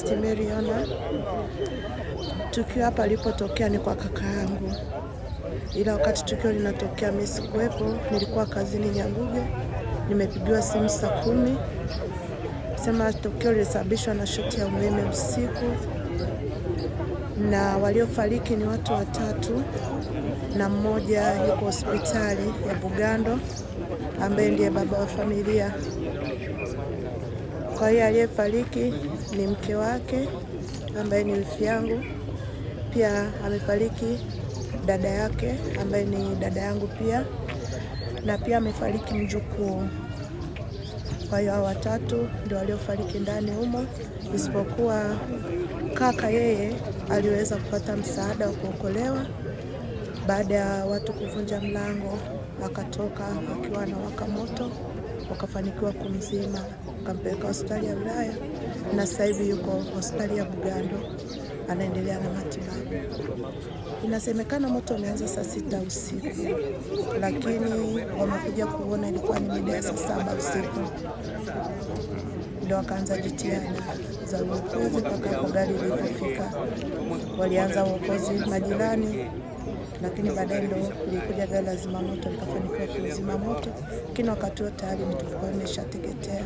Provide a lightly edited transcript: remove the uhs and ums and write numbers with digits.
Ernest Meriona. Tukio hapa lilipotokea ni kwa kaka yangu, ila wakati tukio linatokea mimi sikuwepo, nilikuwa kazini Nyanguge. Nimepigiwa simu saa 10 sema tukio lilisababishwa na shoti ya umeme usiku, na waliofariki ni watu 3 na mmoja yuko hospitali ya Bugando ambaye ndiye baba wa familia. Kwa hiyo aliyefariki ni mke wake ambaye ni wifi yangu, pia amefariki dada yake ambaye ni dada yangu pia, na pia amefariki mjukuu. Kwa hiyo hao 3 ndio waliofariki ndani humo, isipokuwa kaka yeye aliweza kupata msaada wa kuokolewa baada ya watu kuvunja mlango, akatoka akiwa anawaka moto, wakafanikiwa kumzima, wakampeleka hospitali ya wilaya, na sasa hivi yuko hospitali ya Bugando anaendelea na matibabu. Inasemekana moto umeanza saa 6 usiku, lakini wamekuja kuona ilikuwa ni mida ya saa 7 usiku ndio wakaanza jitihada za uokozi mpaka hapo gari lilipofika. Walianza uokozi majirani, lakini baadaye ndo lilikuja gari la zimamoto likafanikiwa kuzima moto, lakini wakati wote tayari vitu vilikuwa vimeshateketea.